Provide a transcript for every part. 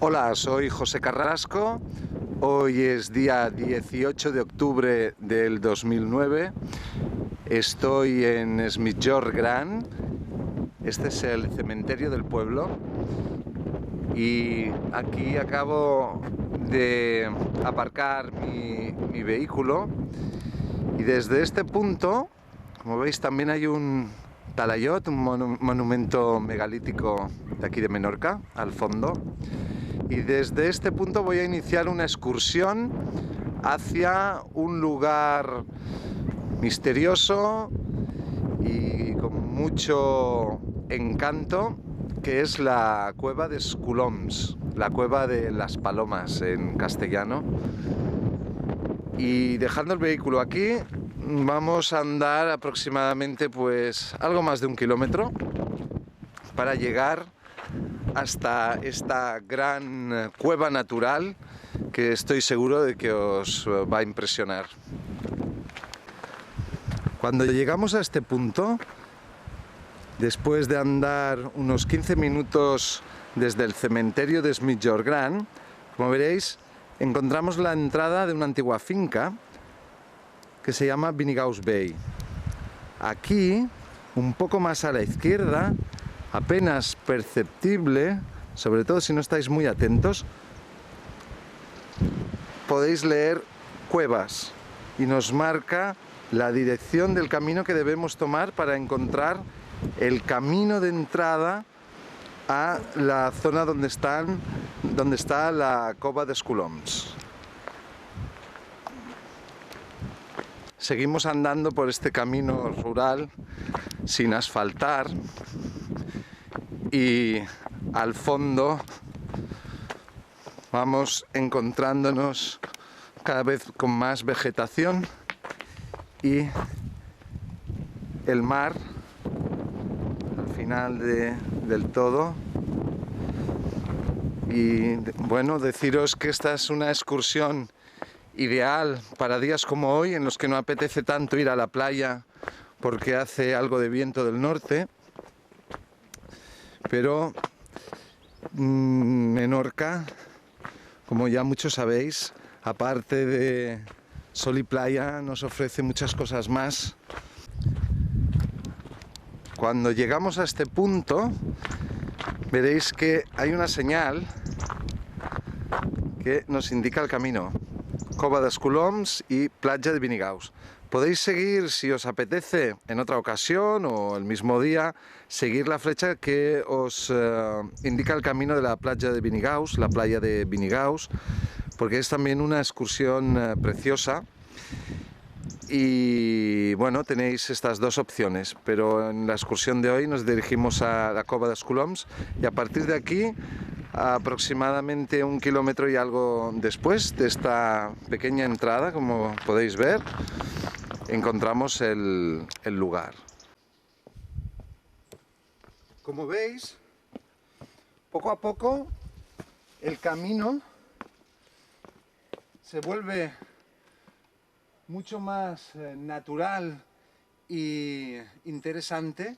Hola, soy José Carrasco. Hoy es día 18 de octubre del 2009. Estoy en Es Migjorn Gran. Este es el cementerio del pueblo. Y aquí acabo de aparcar mi vehículo. Y desde este punto, como veis, también hay un talayot, un monumento megalítico de aquí de Menorca, al fondo. Y desde este punto voy a iniciar una excursión hacia un lugar misterioso y con mucho encanto, que es la cueva de Sculoms, la cueva de las palomas en castellano. Y dejando el vehículo aquí, vamos a andar aproximadamente pues algo más de 1 kilómetro para llegar hasta esta gran cueva natural que estoy seguro de que os va a impresionar. Cuando llegamos a este punto, después de andar unos 15 minutos desde el cementerio de Es Migjorn Gran, como veréis, encontramos la entrada de una antigua finca que se llama Vinigaus Bay. Aquí, un poco más a la izquierda, apenas perceptible, sobre todo si no estáis muy atentos, podéis leer cuevas y nos marca la dirección del camino que debemos tomar para encontrar el camino de entrada a la zona donde está la cova de Sculoms. Seguimos andando por este camino rural sin asfaltar y al fondo vamos encontrándonos cada vez con más vegetación y el mar al final del todo. Y bueno, deciros que esta es una excursión ideal para días como hoy, en los que no apetece tanto ir a la playa porque hace algo de viento del norte. Pero Menorca, como ya muchos sabéis, aparte de sol y playa, nos ofrece muchas cosas más. Cuando llegamos a este punto, veréis que hay una señal que nos indica el camino: Cova de Sculoms y Platja de Vinigaus. Podéis seguir, si os apetece, en otra ocasión o el mismo día, seguir la flecha que os indica el camino de la playa de Vinigaus, la playa de Vinigaus, porque es también una excursión preciosa. Y bueno, tenéis estas dos opciones, pero en la excursión de hoy nos dirigimos a la cova de Sculoms y a partir de aquí, aproximadamente 1 kilómetro y algo después de esta pequeña entrada, como podéis ver, encontramos el lugar. Como veis, poco a poco el camino se vuelve mucho más natural y interesante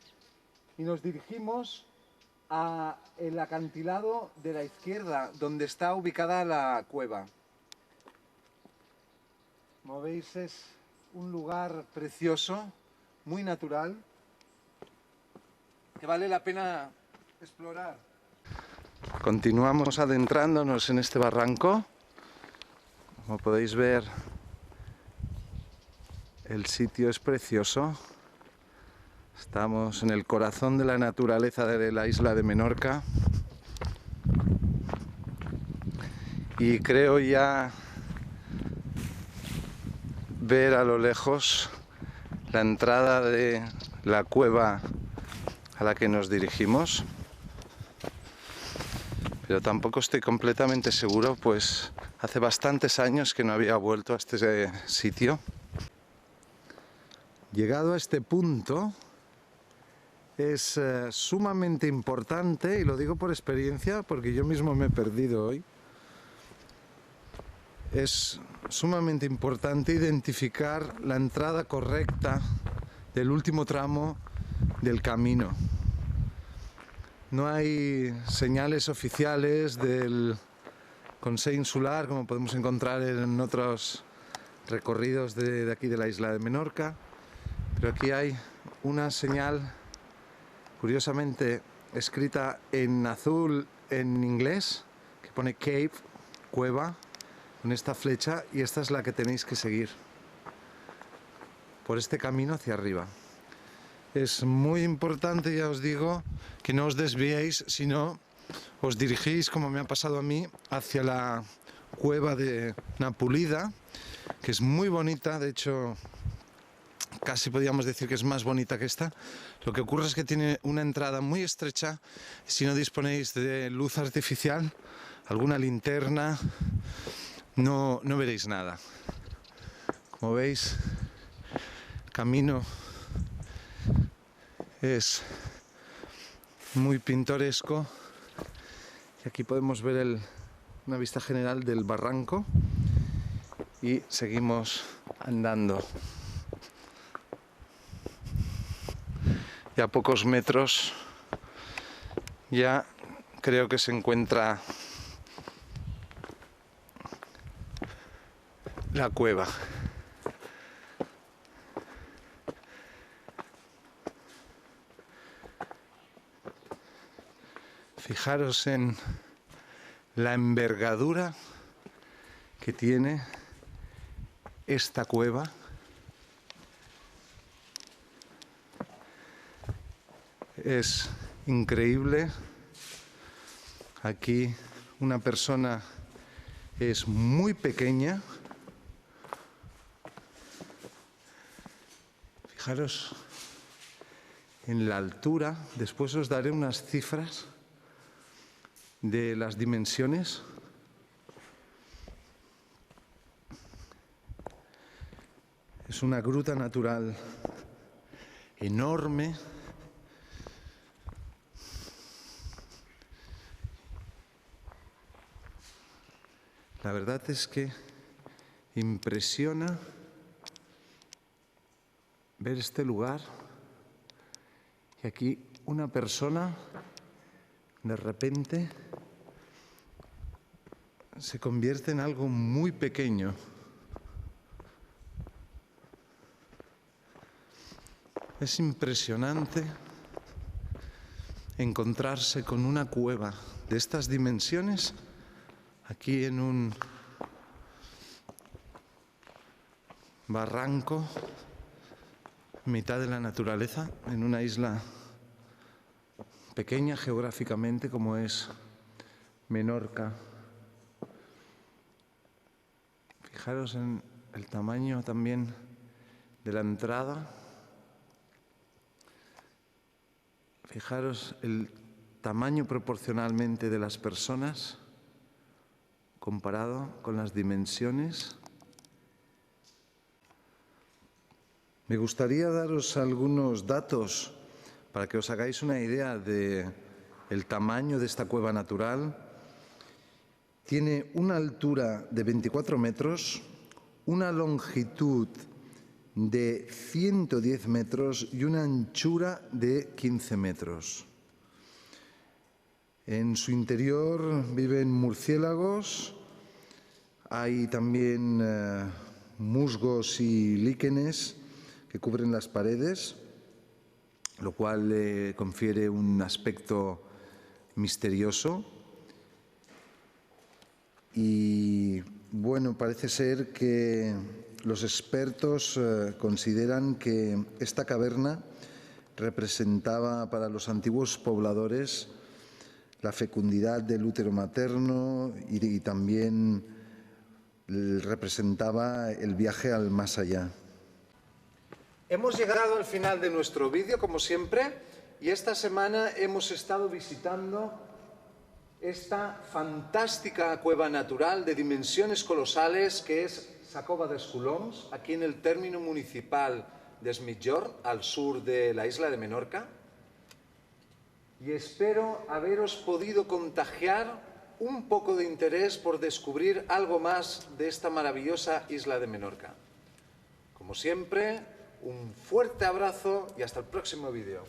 y nos dirigimos a el acantilado de la izquierda, donde está ubicada la cueva. Como veis, es un lugar precioso, muy natural, que vale la pena explorar. Continuamos adentrándonos en este barranco. Como podéis ver, el sitio es precioso. Estamos en el corazón de la naturaleza de la isla de Menorca. Y creo ya ver a lo lejos la entrada de la cueva a la que nos dirigimos. Pero tampoco estoy completamente seguro, pues hace bastantes años que no había vuelto a este sitio. Llegado a este punto, es sumamente importante, y lo digo por experiencia porque yo mismo me he perdido hoy, es sumamente importante identificar la entrada correcta del último tramo del camino. No hay señales oficiales del con sé insular, como podemos encontrar en otros recorridos de aquí de la isla de Menorca. Pero aquí hay una señal, curiosamente escrita en azul en inglés, que pone Cave, cueva, con esta flecha, y esta es la que tenéis que seguir por este camino hacia arriba. Es muy importante, ya os digo, que no os desviéis, sino os dirigís, como me ha pasado a mí, hacia la cueva de Napulida, que es muy bonita. De hecho, casi podríamos decir que es más bonita que esta. Lo que ocurre es que tiene una entrada muy estrecha. Si no disponéis de luz artificial, alguna linterna, no veréis nada. Como veis, el camino es muy pintoresco y aquí podemos ver una vista general del barranco y seguimos andando. Y a pocos metros ya creo que se encuentra la cueva. Fijaros en la envergadura que tiene esta cueva. Es increíble. Aquí una persona es muy pequeña. Fijaros en la altura. Después os daré unas cifras de las dimensiones. Es una gruta natural enorme. La verdad es que impresiona ver este lugar y aquí una persona de repente se convierte en algo muy pequeño. Es impresionante encontrarse con una cueva de estas dimensiones aquí en un barranco, en mitad de la naturaleza, en una isla pequeña geográficamente como es Menorca. Fijaros en el tamaño también de la entrada. Fijaros el tamaño proporcionalmente de las personas comparado con las dimensiones. Me gustaría daros algunos datos para que os hagáis una idea del tamaño de esta cueva natural. Tiene una altura de 24 metros, una longitud de 110 metros y una anchura de 15 metros. En su interior viven murciélagos, hay también musgos y líquenes que cubren las paredes, lo cual le confiere un aspecto misterioso. Y bueno, parece ser que los expertos consideran que esta caverna representaba para los antiguos pobladores la fecundidad del útero materno y también representaba el viaje al más allá. Hemos llegado al final de nuestro vídeo, como siempre, y esta semana hemos estado visitando esta fantástica cueva natural de dimensiones colosales que es Sa Cova dels Coloms, aquí en el término municipal de Es Migjorn, al sur de la isla de Menorca. Y espero haberos podido contagiar un poco de interés por descubrir algo más de esta maravillosa isla de Menorca. Como siempre, un fuerte abrazo y hasta el próximo vídeo.